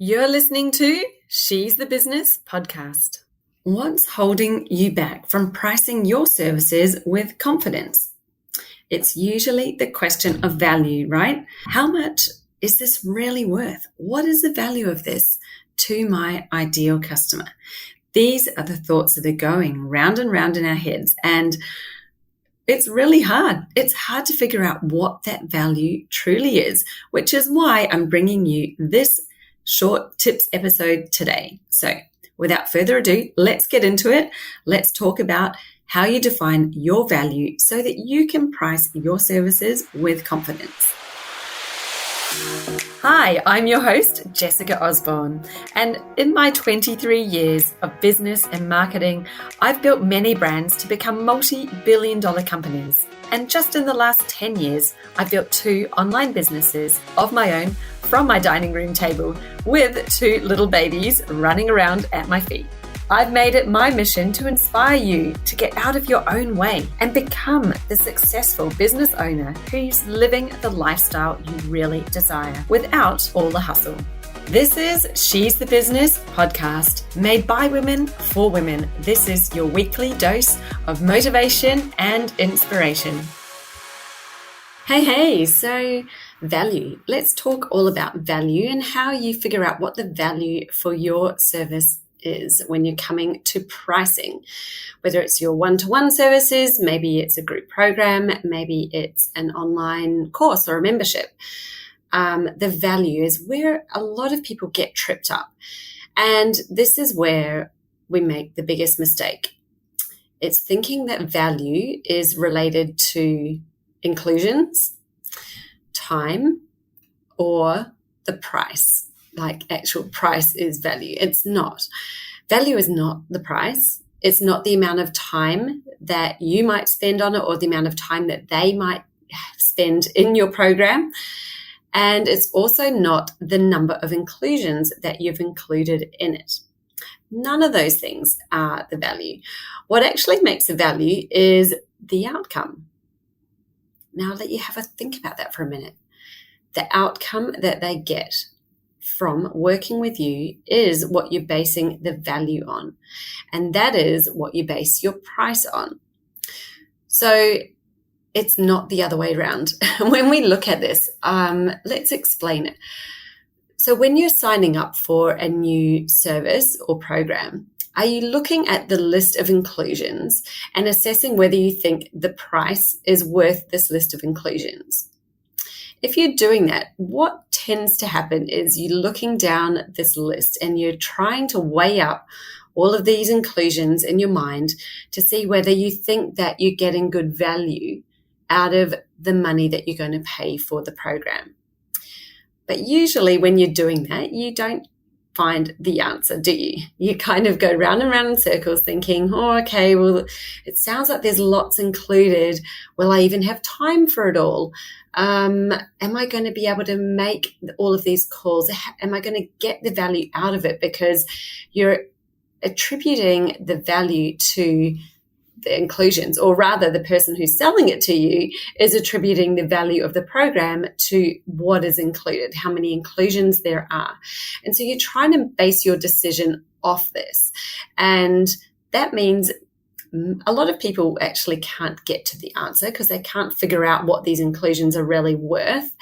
You're listening to She's the Business podcast. What's holding you back from pricing your services with confidence? It's usually the question of value, right? How much is this really worth? What is the value of this to my ideal customer? These are the thoughts that are going round and round in our heads, and it's really hard. It's hard to figure out what that value truly is, which is why I'm bringing you this short tips episode today. So without further ado, let's get into it. Let's talk about how you define your value so that you can price your services with confidence. Hi, I'm your host, Jessica Osborne, and in my 23 years of business and marketing, I've built many brands to become multi-billion-dollar companies. And just in the last 10 years, I've built 2 online businesses of my own from my dining room table with 2 little babies running around at my feet. I've made it my mission to inspire you to get out of your own way and become the successful business owner who's living the lifestyle you really desire without all the hustle. This is She's the Business podcast, made by women for women. This is your weekly dose of motivation and inspiration. Hey, so value. Let's talk all about value and how you figure out what the value for your service is when you're coming to pricing, whether it's your one-to-one services, maybe it's a group program, maybe it's an online course or a membership. The value is where a lot of people get tripped up. And this is where we make the biggest mistake. It's thinking that value is related to inclusions, time, or the price. Like actual price is value. It's not. Value is not the price. It's not the amount of time that you might spend on it or the amount of time that they might spend in your program. And it's also not the number of inclusions that you've included in it. None of those things are the value. What actually makes the value is the outcome. Now I'll let you have a think about that for a minute. The outcome that they get from working with you is what you're basing the value on. And that is what you base your price on. So it's not the other way around. When we look at this, let's explain it. So when you're signing up for a new service or program, are you looking at the list of inclusions and assessing whether you think the price is worth this list of inclusions? If you're doing that, what tends to happen is you're looking down this list and you're trying to weigh up all of these inclusions in your mind to see whether you think that you're getting good value out of the money that you're going to pay for the program. But usually when you're doing that, you don't find the answer, do you? You kind of go round and round in circles thinking, okay, well, it sounds like there's lots included. Will I even have time for it all? Am I going to be able to make all of these calls? Am I going to get the value out of it? Because you're attributing the value to the inclusions, or rather the person who's selling it to you is attributing the value of the program to what is included, how many inclusions there are. And so you're trying to base your decision off this. And that means a lot of people actually can't get to the answer because they can't figure out what these inclusions are really worth.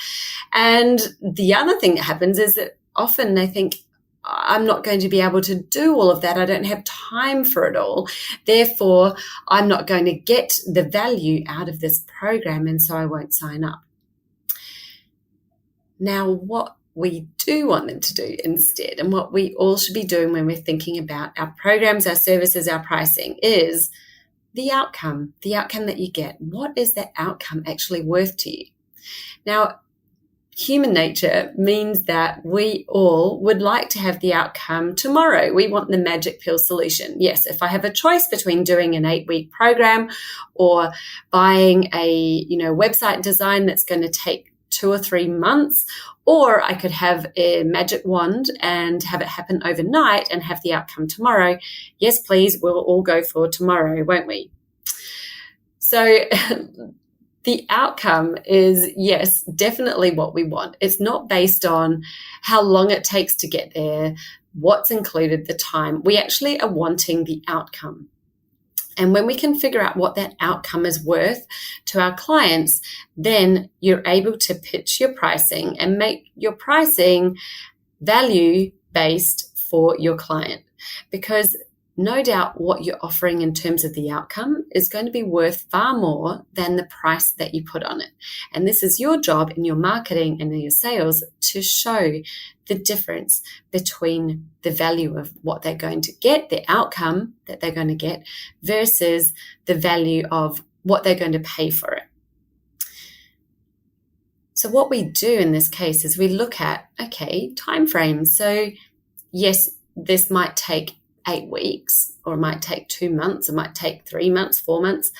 And the other thing that happens is that often they think, I'm not going to be able to do all of that. I don't have time for it all. Therefore, I'm not going to get the value out of this program, and so I won't sign up. Now, what we do want them to do instead, and what we all should be doing when we're thinking about our programs, our services, our pricing, is the outcome that you get. What is that outcome actually worth to you? Now, human nature means that we all would like to have the outcome tomorrow. We want the magic pill solution. Yes, if I have a choice between doing an 8-week program or buying a website design that's going to take 2 or 3 months, or I could have a magic wand and have it happen overnight and have the outcome tomorrow. Yes, please, we'll all go for tomorrow, won't we? So the outcome is, yes, definitely what we want. It's not based on how long it takes to get there, what's included, the time. We actually are wanting the outcome. And when we can figure out what that outcome is worth to our clients, then you're able to pitch your pricing and make your pricing value-based for your client. Because no doubt what you're offering in terms of the outcome is going to be worth far more than the price that you put on it. And this is your job in your marketing and in your sales to show the difference between the value of what they're going to get, the outcome that they're going to get, versus the value of what they're going to pay for it. So what we do in this case is we look at, okay, timeframes. So yes, this might take 8 weeks, or it might take 2 months, it might take 3 months, 4 months.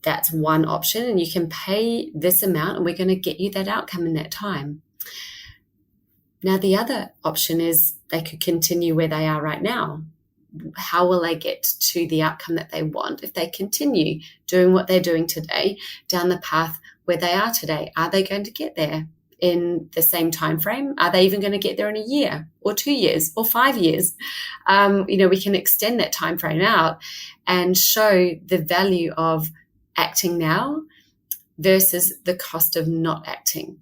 That's one option, and you can pay this amount and we're going to get you that outcome in that time. Now, the other option is they could continue where they are right now. How will they get to the outcome that they want if they continue doing what they're doing today down the path where they are today? Are they going to get there in the same time frame? Are they even going to get there in a year or 2 years or 5 years? We can extend that time frame out and show the value of acting now versus the cost of not acting.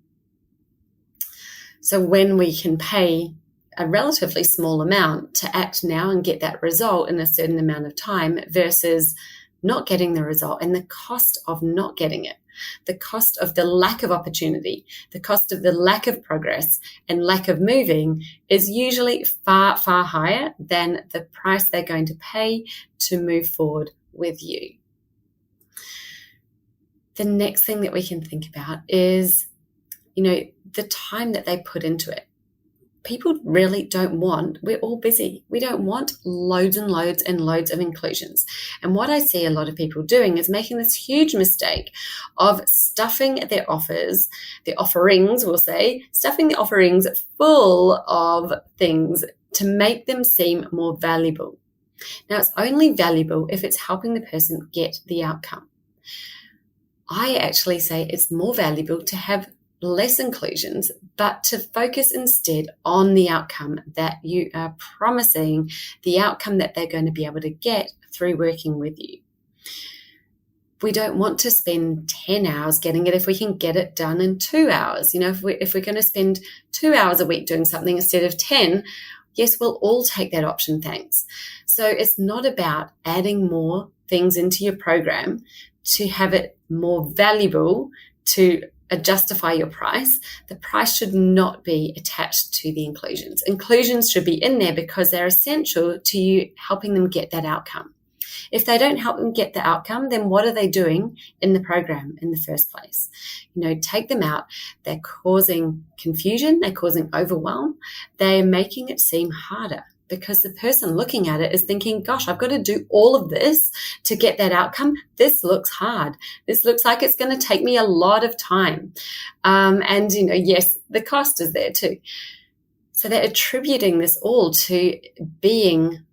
So when we can pay a relatively small amount to act now and get that result in a certain amount of time versus not getting the result, and the cost of not getting it, the cost of the lack of opportunity, the cost of the lack of progress and lack of moving is usually far, far higher than the price they're going to pay to move forward with you. The next thing that we can think about is, the time that they put into it. People really don't want, we're all busy. We don't want loads and loads and loads of inclusions. And what I see a lot of people doing is making this huge mistake of stuffing their offers, their offerings, we'll say, stuffing the offerings full of things to make them seem more valuable. Now, it's only valuable if it's helping the person get the outcome. I actually say it's more valuable to have less inclusions, but to focus instead on the outcome that you are promising, the outcome that they're going to be able to get through working with you. We don't want to spend 10 hours getting it if we can get it done in 2 hours. If we're going to spend 2 hours a week doing something instead of 10, yes, we'll all take that option, thanks. So it's not about adding more things into your program to have it more valuable to justify your price. The price should not be attached to the inclusions. Inclusions should be in there because they're essential to you helping them get that outcome. If they don't help them get the outcome, then what are they doing in the program in the first place? Take them out. They're causing confusion. They're causing overwhelm. They're making it seem harder because the person looking at it is thinking, gosh, I've got to do all of this to get that outcome. This looks hard. This looks like it's going to take me a lot of time. Yes, the cost is there too. So they're attributing this all to being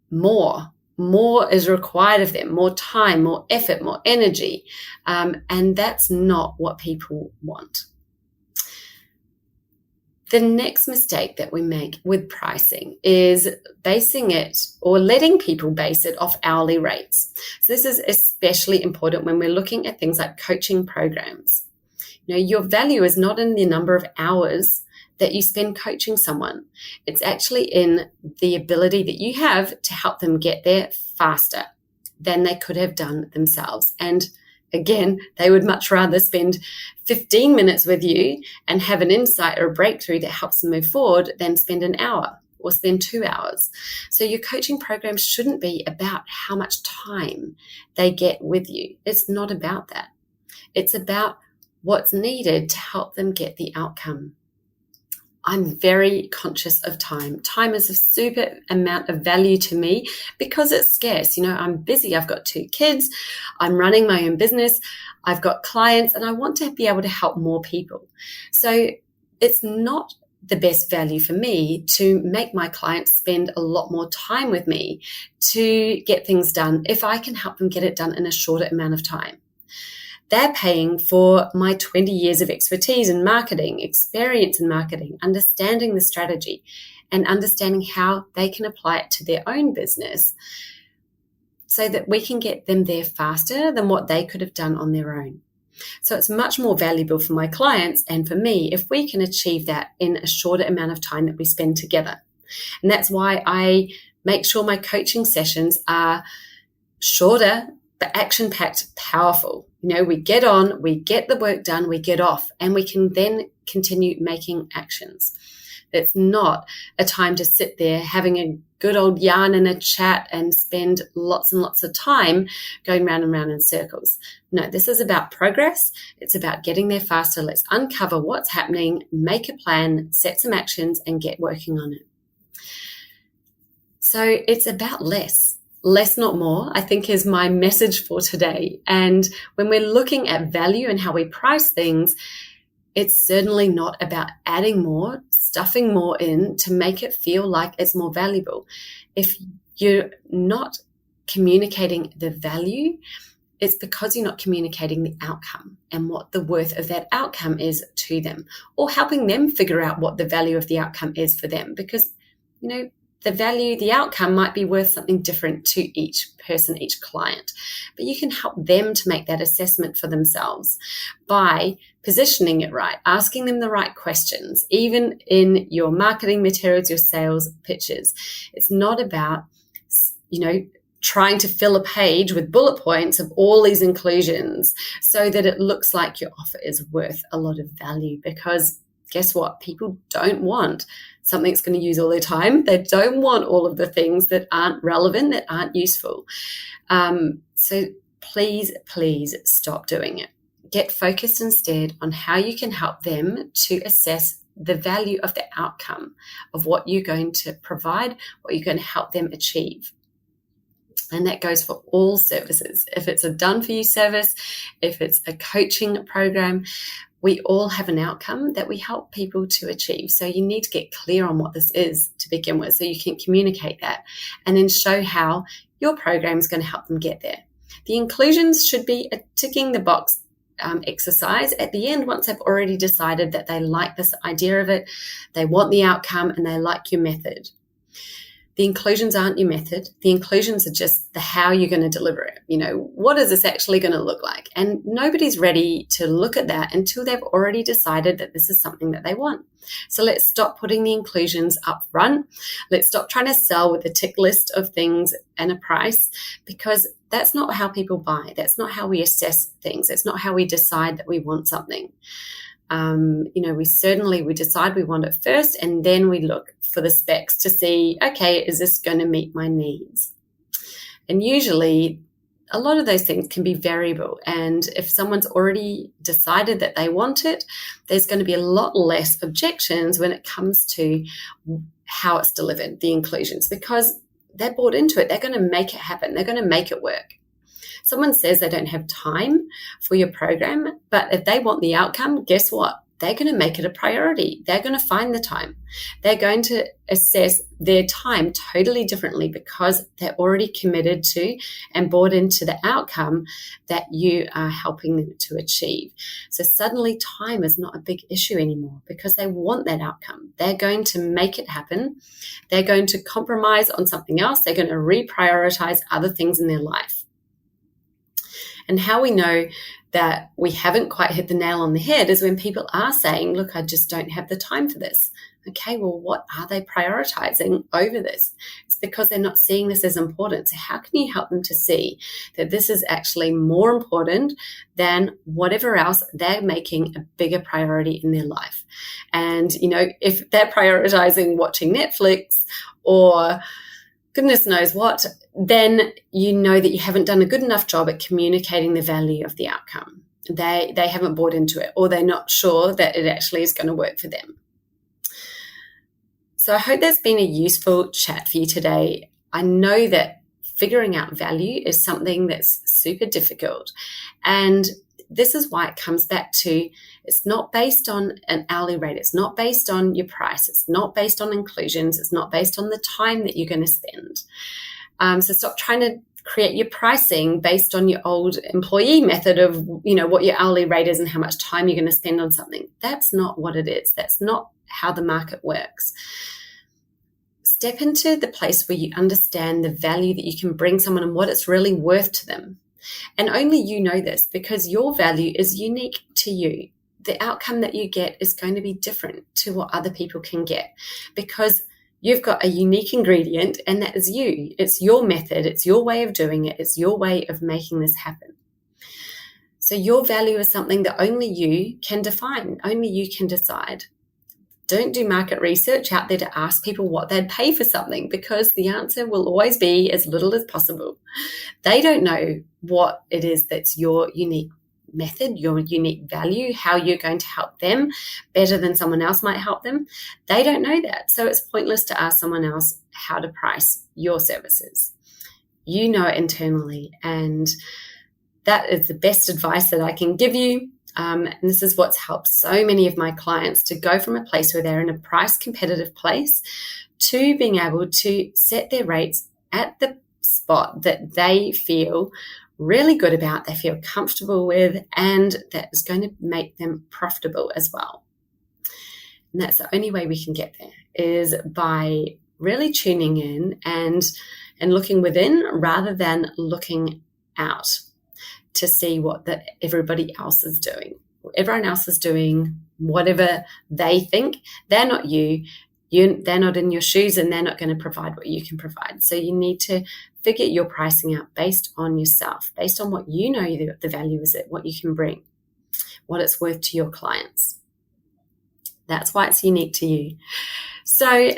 more. More is required of them, more time, more effort, more energy. And that's not what people want. The next mistake that we make with pricing is basing it or letting people base it off hourly rates. So this is especially important when we're looking at things like coaching programs. Your value is not in the number of hours that you spend coaching someone. It's actually in the ability that you have to help them get there faster than they could have done themselves. And again, they would much rather spend 15 minutes with you and have an insight or a breakthrough that helps them move forward than spend an hour or spend 2 hours. So your coaching program shouldn't be about how much time they get with you. It's not about that. It's about what's needed to help them get the outcome. I'm very conscious of time. Time is a super amount of value to me because it's scarce. I'm busy. I've got 2 kids. I'm running my own business. I've got clients and I want to be able to help more people. So it's not the best value for me to make my clients spend a lot more time with me to get things done if I can help them get it done in a shorter amount of time. They're paying for my 20 years of expertise in marketing, experience in marketing, understanding the strategy, and understanding how they can apply it to their own business so that we can get them there faster than what they could have done on their own. So it's much more valuable for my clients and for me if we can achieve that in a shorter amount of time that we spend together. And that's why I make sure my coaching sessions are shorter, but action-packed, powerful. We get on, we get the work done, we get off, and we can then continue making actions. It's not a time to sit there having a good old yarn and a chat and spend lots and lots of time going round and round in circles. No, this is about progress. It's about getting there faster. Let's uncover what's happening, make a plan, set some actions, and get working on it. So it's about less. Less, not more, I think is my message for today. And when we're looking at value and how we price things, it's certainly not about adding more, stuffing more in to make it feel like it's more valuable. If you're not communicating the value, it's because you're not communicating the outcome and what the worth of that outcome is to them, or helping them figure out what the value of the outcome is for them. Because, the value, the outcome might be worth something different to each person, each client. But you can help them to make that assessment for themselves by positioning it right, asking them the right questions, even in your marketing materials, your sales pitches. It's not about, trying to fill a page with bullet points of all these inclusions so that it looks like your offer is worth a lot of value, because guess what? People don't want something that's going to use all their time. They don't want all of the things that aren't relevant, that aren't useful. So please stop doing it. Get focused instead on how you can help them to assess the value of the outcome of what you're going to provide, what you're going to help them achieve. And that goes for all services. If it's a done-for-you service, if it's a coaching program, we all have an outcome that we help people to achieve. So you need to get clear on what this is to begin with so you can communicate that and then show how your program is going to help them get there. The inclusions should be a ticking the box exercise at the end once they've already decided that they like this idea of it, they want the outcome, and they like your method. The inclusions aren't your method. The inclusions are just the how you're going to deliver it. What is this actually going to look like? And nobody's ready to look at that until they've already decided that this is something that they want. So let's stop putting the inclusions up front. Let's stop trying to sell with a tick list of things and a price, because that's not how people buy. That's not how we assess things. That's not how we decide that we want something. We decide we want it first, and then we look for the specs to see, okay, is this going to meet my needs? And usually a lot of those things can be variable. And if someone's already decided that they want it, there's going to be a lot less objections when it comes to how it's delivered, the inclusions, because they're bought into it. They're going to make it happen. They're going to make it work. Someone says they don't have time for your program, but if they want the outcome, guess what? They're going to make it a priority. They're going to find the time. They're going to assess their time totally differently because they're already committed to and bought into the outcome that you are helping them to achieve. So suddenly time is not a big issue anymore because they want that outcome. They're going to make it happen. They're going to compromise on something else. They're going to reprioritize other things in their life. And how we know that we haven't quite hit the nail on the head is when people are saying, look, I just don't have the time for this. Okay, well, what are they prioritizing over this? It's because they're not seeing this as important. So how can you help them to see that this is actually more important than whatever else they're making a bigger priority in their life? And, if they're prioritizing watching Netflix or goodness knows what, then you know that you haven't done a good enough job at communicating the value of the outcome. They haven't bought into it, or they're not sure that it actually is going to work for them. So I hope that's been a useful chat for you today. I know that figuring out value is something that's super difficult. And this is why it comes back to, it's not based on an hourly rate. It's not based on your price. It's not based on inclusions. It's not based on the time that you're going to spend. So stop trying to create your pricing based on your old employee method of, what your hourly rate is and how much time you're going to spend on something. That's not what it is. That's not how the market works. Step into the place where you understand the value that you can bring someone and what it's really worth to them. And only you know this, because your value is unique to you. The outcome that you get is going to be different to what other people can get, because you've got a unique ingredient, and that is you. It's your method. It's your way of doing it. It's your way of making this happen. So your value is something that only you can define. Only you can decide. Don't do market research out there to ask people what they'd pay for something, because the answer will always be as little as possible. They don't know what it is that's your unique method, your unique value, how you're going to help them better than someone else might help them. They don't know that. So it's pointless to ask someone else how to price your services. You know it internally, and that is the best advice that I can give you. And this is what's helped so many of my clients to go from a place where they're in a price competitive place to being able to set their rates at the spot that they feel really good about, they feel comfortable with, and that is going to make them profitable as well. And that's the only way we can get there, is by really tuning in and looking within rather than looking out to see what everybody else is doing. Everyone else is doing whatever they think. They're not you. They're not in your shoes, and they're not going to provide what you can provide. So you need to figure your pricing out based on yourself, based on what you know the value is, what you can bring, what it's worth to your clients. That's why it's unique to you. So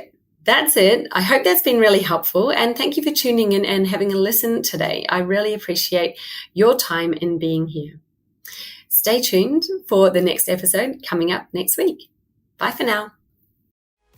that's it. I hope that's been really helpful, and thank you for tuning in and having a listen today. I really appreciate your time in being here. Stay tuned for the next episode coming up next week. Bye for now.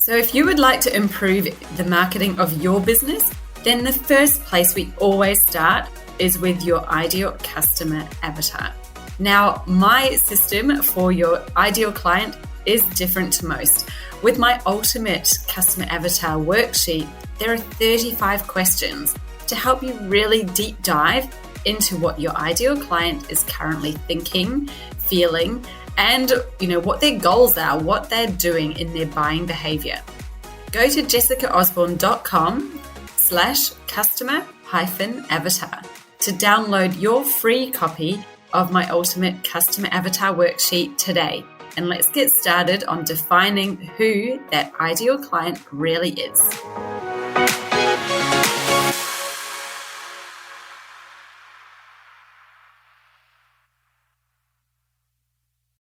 So if you would like to improve the marketing of your business, then the first place we always start is with your ideal customer avatar. Now, my system for your ideal client is different to most. With my ultimate customer avatar worksheet, there are 35 questions to help you really deep dive into what your ideal client is currently thinking, feeling, and what their goals are, what they're doing in their buying behavior. Go to jessicaosborne.com/customer-avatar to download your free copy of my ultimate customer avatar worksheet today. And let's get started on defining who that ideal client really is.